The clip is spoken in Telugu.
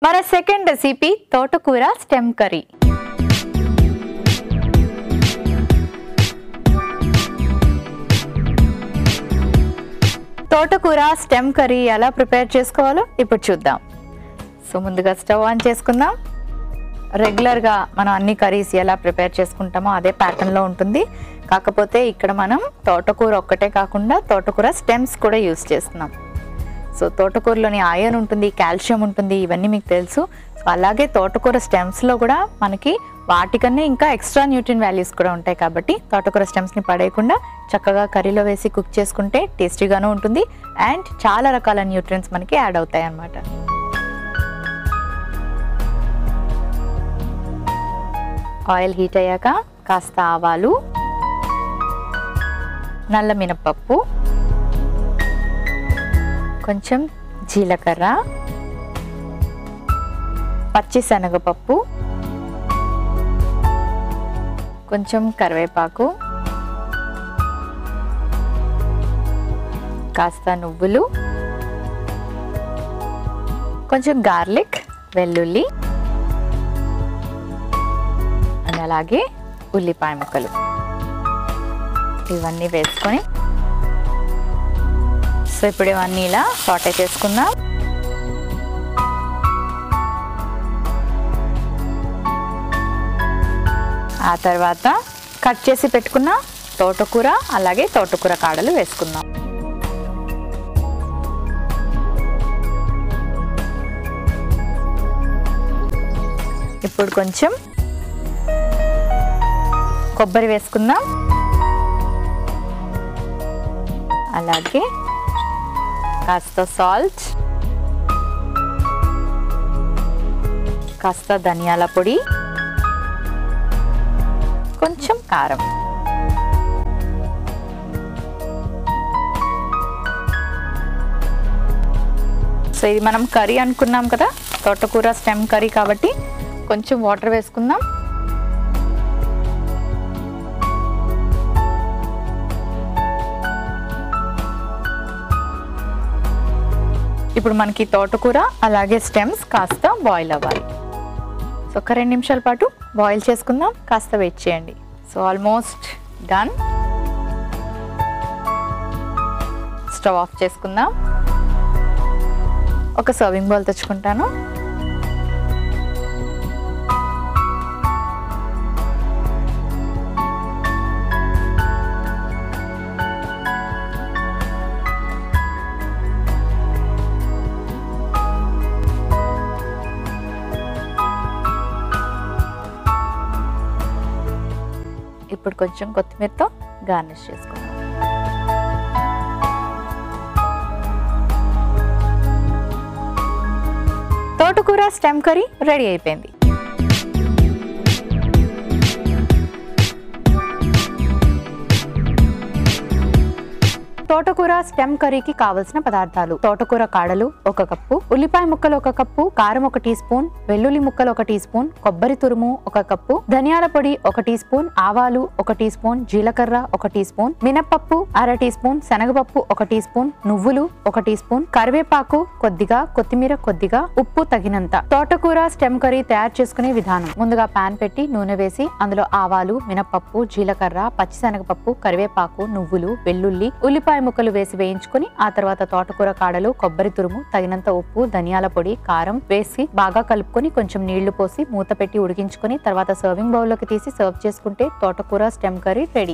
మన సెకండ్ రెసిపీ తోటకూర స్టెమ్ కర్రీ. తోటకూర స్టెమ్ కర్రీ ఎలా ప్రిపేర్ చేసుకోవాలో ఇప్పుడు చూద్దాం. సో ముందుగా స్టవ్ ఆన్ చేసుకుందాం. రెగ్యులర్గా మనం అన్ని కర్రీస్ ఎలా ప్రిపేర్ చేసుకుంటామో అదే ప్యాటర్న్లో ఉంటుంది. కాకపోతే ఇక్కడ మనం తోటకూర ఒక్కటే కాకుండా తోటకూర స్టెమ్స్ కూడా యూస్ చేస్తున్నాం. సో తోటకూరలోని ఐరన్ ఉంటుంది, కాల్షియం ఉంటుంది, ఇవన్నీ మీకు తెలుసు. సో అలాగే తోటకూర స్టెమ్స్లో కూడా మనకి వాటికన్నా ఇంకా ఎక్స్ట్రా న్యూట్రిన్ వాల్యూస్ కూడా ఉంటాయి. కాబట్టి తోటకూర స్టెమ్స్ని పడేయకుండా చక్కగా కర్రీలో వేసి కుక్ చేసుకుంటే టేస్టీగాను ఉంటుంది అండ్ చాలా రకాల న్యూట్రియన్స్ మనకి యాడ్ అవుతాయి అన్నమాట. ఆయిల్ హీట్ అయ్యాక కాస్త ఆవాలు, నల్ల మినపప్పు, కొంచెం జీలకర్ర, పచ్చి శనగపప్పు, కొంచెం కరివేపాకు, కాస్త నువ్వులు, కొంచెం గార్లిక్, వెల్లుల్లి, అండ్ అలాగే ఉల్లిపాయ ముక్కలు ఇవన్నీ వేసుకొని సో ఇప్పుడు ఇవన్నీ ఇలా సాటే చేసుకుందాం. ఆ తర్వాత కట్ చేసి పెట్టుకున్న తోటకూర అలాగే తోటకూర కాడలు వేసుకుందాం. ఇప్పుడు కొంచెం కొబ్బరి వేసుకుందాం. అలాగే కాస్త సాల్ట్, కాస్త ధనియాల పొడి, కొంచెం కారం. సో ఇది మనం కర్రీ అనుకున్నాం కదా, తోటకూర స్టెమ్ కర్రీ కాబట్టి కొంచెం వాటర్ వేసుకుందాం. ఇప్పుడు మనకి తోటకూర అలాగే స్టెమ్స్ కాస్త బాయిల్ అవ్వాలి. సో ఒక 2 నిమిషాల పాటు బాయిల్ చేసుకుందాం. కాస్త వెయిట్ చేయండి. So almost done. Stove off చేసుకుందాం. ఒక సర్వింగ్ బౌల్ తెచ్చుకుంటాను. ఇప్పుడు కొంచెం కొత్తిమీరతో గార్నిష్ చేసుకుందాం. తోటకూర స్టెమ్ కర్రీ రెడీ అయిపోయింది. తోటకూర స్టెమ్ కర్రీకి కావలసిన పదార్థాలు: తోటకూర కాడలు 1 కప్పు, ఉల్లిపాయ ముక్కలు 1 కప్పు, కారం 1 టీ స్పూన్, వెల్లుల్లి ముక్కలు 1 టీ స్పూన్, కొబ్బరి తురుము 1 కప్పు, ధనియాల పొడి 1 టీ స్పూన్, ఆవాలు 1 టీ స్పూన్, జీలకర్ర 1 టీ స్పూన్, మినపప్పు 1/2 టీ స్పూన్, శనగపప్పు 1 టీ స్పూన్, నువ్వులు 1 టీ స్పూన్, కరివేపాకు కొద్దిగా, కొత్తిమీర కొద్దిగా, ఉప్పు తగినంత. తోటకూర స్టెమ్ కర్రీ తయారు చేసుకునే విధానం: ముందుగా పాన్ పెట్టి నూనె వేసి అందులో ఆవాలు, మినపప్పు, జీలకర్ర, పచ్చి శనగపప్పు, కరివేపాకు, నువ్వులు, వెల్లుల్లి, ఉల్లిపాయ ముక్కలు వేసి వేయించుకొని ఆ తర్వాత తోటకూర కాడలు, కొబ్బరి తురుము, తగినంత ఉప్పు, ధనియాల పొడి, కారం వేసి బాగా కలుపుకొని కొంచెం నీళ్లు పోసి మూత పెట్టి ఉడికించుకొని తర్వాత సర్వింగ్ బౌల్లోకి తీసి సర్వ్ చేసుకుంటే తోటకూర స్టెమ్ కర్రీ రెడీ.